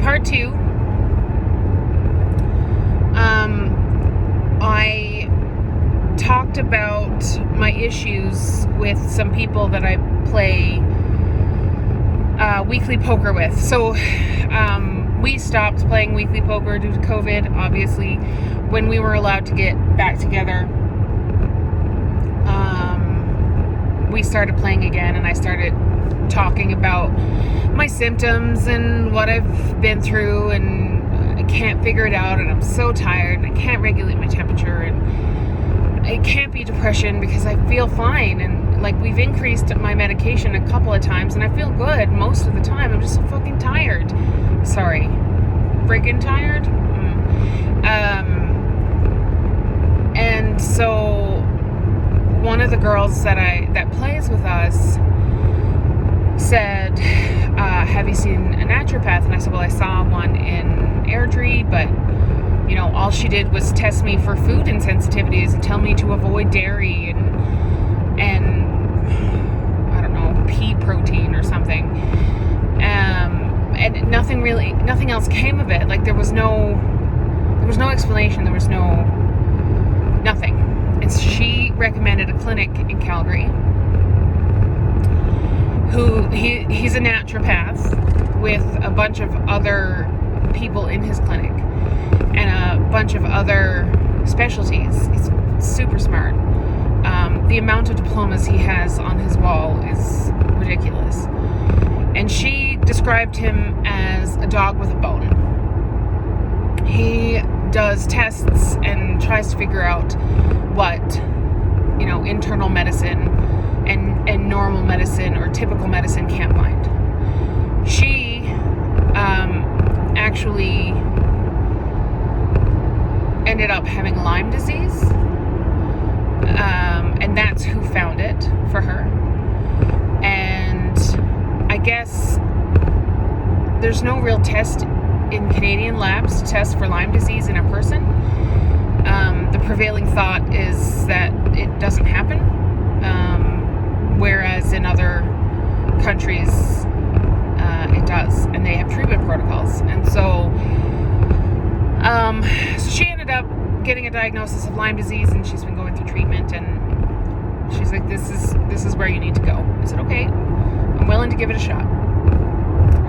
part 2. I talked about my issues with some people that I play weekly poker with. So we stopped playing weekly poker due to COVID, obviously. When we were allowed to get back together, we started playing again, and I started talking about my symptoms and what I've been through, and I can't figure it out, and I'm so tired, and I can't regulate my temperature, and it can't be depression because I feel fine, and like we've increased my medication a couple of times, and I feel good most of the time. I'm just so fucking tired. Sorry, friggin' tired. And so one of the girls that plays with us said, have you seen a naturopath? And I said, well, I saw one in Airdrie, but you know, all she did was test me for food insensitivities and tell me to avoid dairy and I don't know, pea protein or something. And nothing else came of it. Like there was no explanation. There was nothing. And she recommended a clinic in Calgary. He's a naturopath with a bunch of other people in his clinic and a bunch of other specialties. He's super smart. The amount of diplomas he has on his wall is ridiculous. And she described him as a dog with a bone. He does tests and tries to figure out what, you know, internal medicine and normal medicine or typical medicine can't find. She actually ended up having Lyme disease, and that's who found it for her. And I guess there's no real test in Canadian labs to test for Lyme disease in a person. The prevailing thought is that it doesn't happen, whereas in other countries it does, and they have treatment protocols. And so she ended up getting a diagnosis of Lyme disease, and she's been going through treatment, and she's like, this is where you need to go. I said, okay, I'm willing to give it a shot.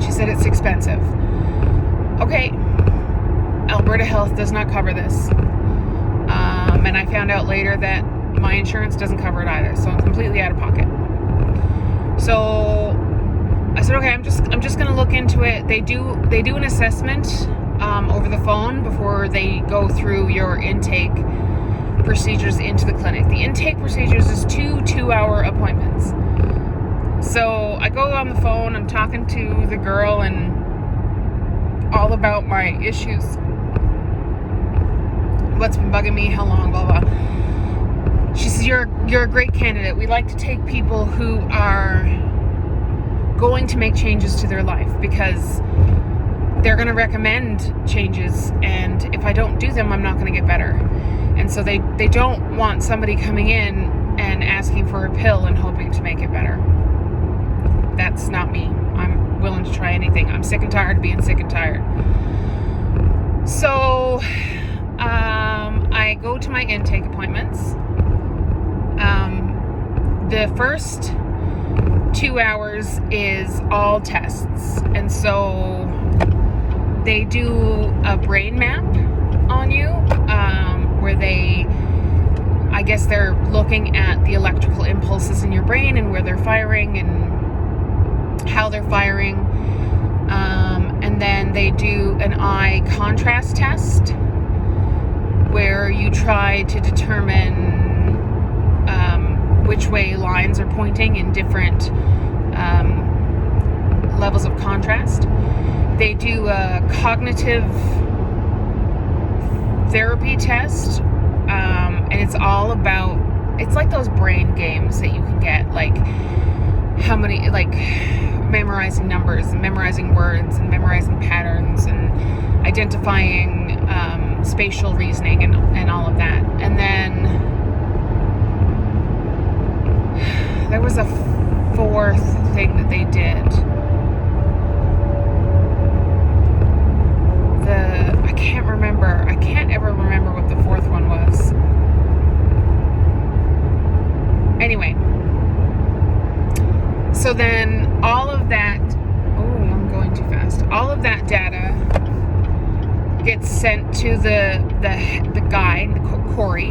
She said it's expensive. Okay, Alberta Health does not cover this. And I found out later that my insurance doesn't cover it either, so I'm completely out of pocket. So I said, okay, I'm just gonna look into it. They do an assessment over the phone before they go through your intake procedures into the clinic. The intake procedures is 2-hour appointments. So I go on the phone, I'm talking to the girl and all about my issues, what's been bugging me, how long, blah, blah. She says, you're a great candidate. We like to take people who are going to make changes to their life because they're going to recommend changes, and if I don't do them, I'm not going to get better. And so they don't want somebody coming in and asking for a pill and hoping to make it better. That's not me. I'm willing to try anything. I'm sick and tired of being sick and tired. So I go to my intake appointments. The first 2 hours is all tests, and so they do a brain map on you, where I guess they're looking at the electrical impulses in your brain and where they're firing and how they're firing. And then they do an eye contrast test where you try to determine which way lines are pointing in different levels of contrast. They do a cognitive therapy test, and it's all about, it's like those brain games that you can get, like how many, like memorizing numbers and memorizing words and memorizing patterns and identifying spatial reasoning and all of that. And then there was a fourth thing that they did. So then all of that, I'm going too fast. All of that data gets sent to the guy, Corey,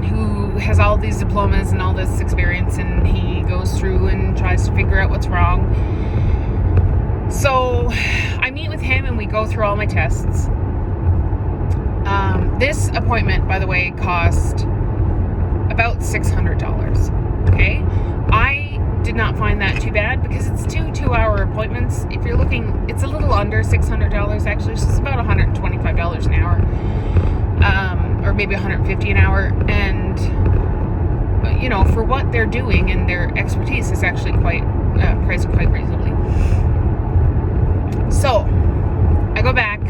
who has all these diplomas and all this experience, and he goes through and tries to figure out what's wrong. So I meet with him and we go through all my tests. This appointment, by the way, cost about $600. Okay, I did not find that too bad because it's two-hour appointments. If you're looking, it's a little under $600 actually. So it's about $125 an hour, or maybe $150 an hour. And you know, for what they're doing and their expertise is actually priced quite reasonably. So I go back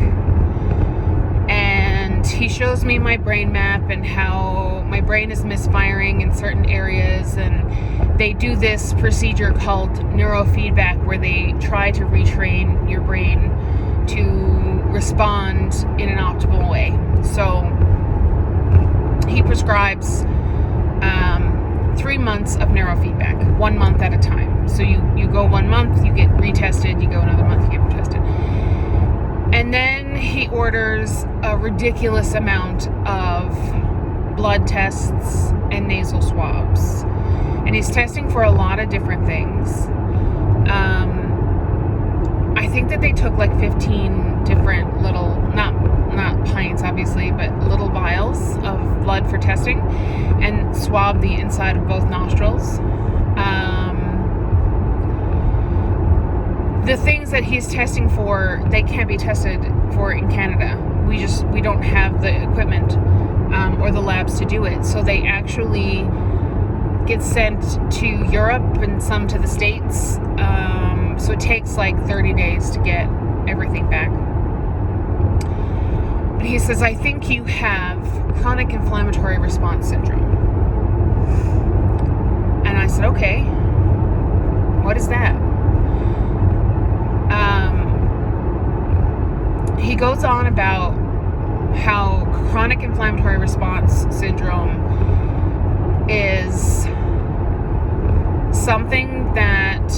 and he shows me my brain map and how my brain is misfiring in certain areas, and they do this procedure called neurofeedback where they try to retrain your brain to respond in an optimal way. So he prescribes 3 months of neurofeedback, 1 month at a time. So you go 1 month, you get retested, you go another month, you get retested. And then he orders a ridiculous amount of blood tests and nasal swabs. And he's testing for a lot of different things. I think that they took like 15 different little, not pints obviously, but little vials of blood for testing, and swabbed the inside of both nostrils. The things that he's testing for, they can't be tested for in Canada. We don't have the equipment or the labs to do it. So they actually get sent to Europe and some to the States. So it takes like 30 days to get everything back. But he says, I think you have chronic inflammatory response syndrome. And I said, okay, what is that? He goes on about how chronic inflammatory response syndrome is something that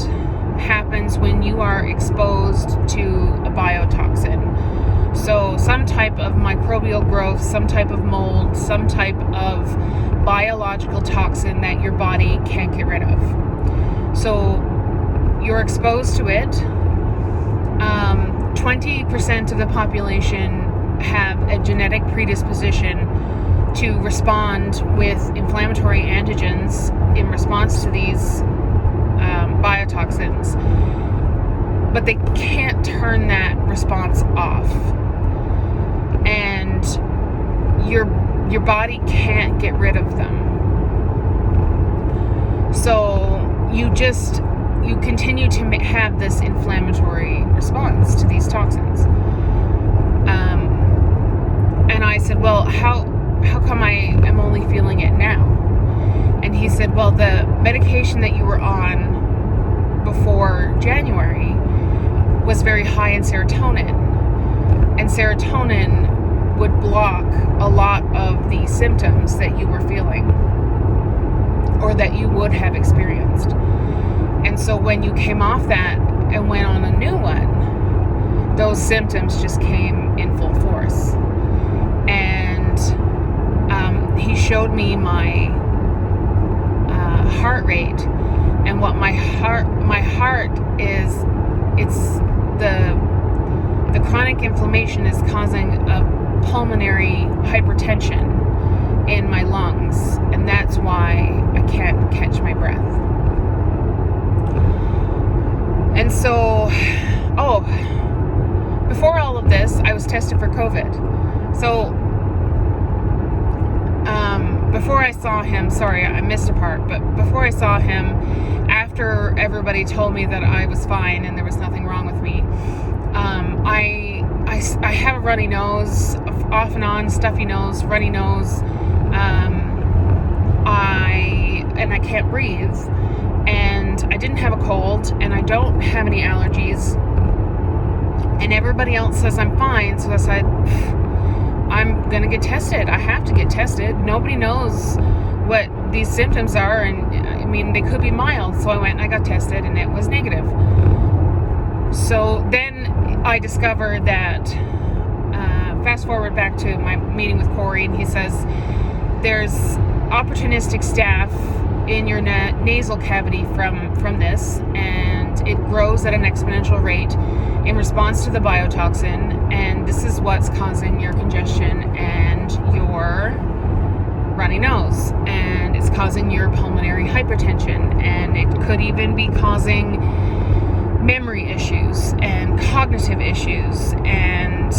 happens when you are exposed to a biotoxin. So some type of microbial growth, some type of mold, some type of biological toxin that your body can't get rid of. So you're exposed to it. 20% of the population have a genetic predisposition to respond with inflammatory antigens in response to these biotoxins, but they can't turn that response off, and your body can't get rid of them. So you continue to have this inflammatory response to these toxins. And I said, well, how come I am only feeling it now? And he said, well, the medication that you were on before January was very high in serotonin. And serotonin would block a lot of the symptoms that you were feeling or that you would have experienced. And so when you came off that and went on a new one, those symptoms just came in full force. And he showed me my heart rate and what my heart is. It's the chronic inflammation is causing a pulmonary hypertension in my lungs, and that's why I can't catch my breath. And so, before all of this, I was tested for COVID. So, before I saw him, sorry, I missed a part, but before I saw him, after everybody told me that I was fine and there was nothing wrong with me, I have a runny nose, off and on, stuffy nose, runny nose. I can't breathe, and I didn't have a cold, and I don't have any allergies, and everybody else says I'm fine. So I said, I'm gonna get tested. I have to get tested. Nobody knows what these symptoms are, and mean, they could be mild. So I went and I got tested and it was negative. So then I discovered that, fast forward back to my meeting with Corey, and he says there's opportunistic staph in your nasal cavity from this, and it grows at an exponential rate in response to the biotoxin, and this is what's causing your congestion and your runny nose, and it's causing your pulmonary hypertension, and it could even be causing memory issues and cognitive issues and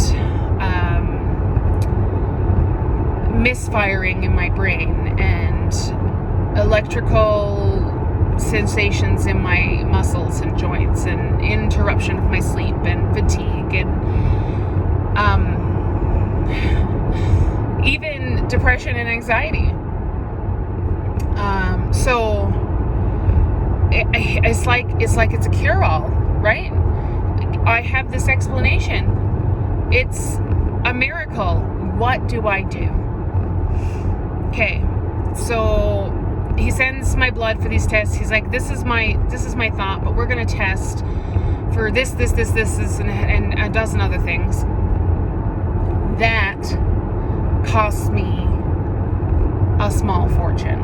misfiring in my brain and electrical sensations in my muscles and joints and interruption of my sleep and fatigue and even depression and anxiety. So it's like it's a cure-all, right? I have this explanation. It's a miracle. What do I do? Okay, so he sends my blood for these tests. He's like, this is my thought, but we're gonna test for this, and a dozen other things. That costs me a small fortune.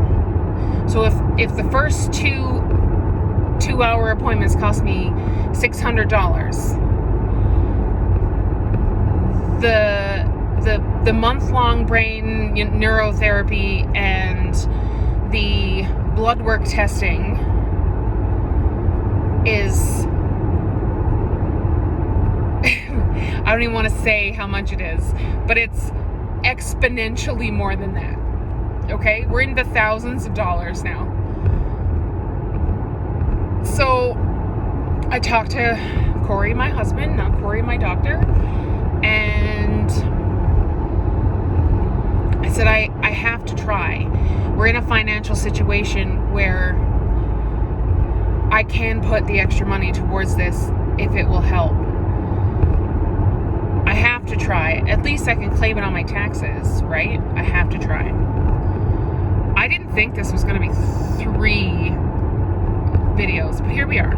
So if the first two-hour appointments cost me $600, the month-long brain neurotherapy and the blood work testing is I don't even want to say how much it is, but it's exponentially more than that. Okay, we're in the thousands of dollars now. So I talked to Corey, my husband, not Corey, my doctor, and I said, I have to try. We're in a financial situation where I can put the extra money towards this if it will help. I have to try. At least I can claim it on my taxes, right? I have to try. I didn't think this was going to be 3 videos, but here we are.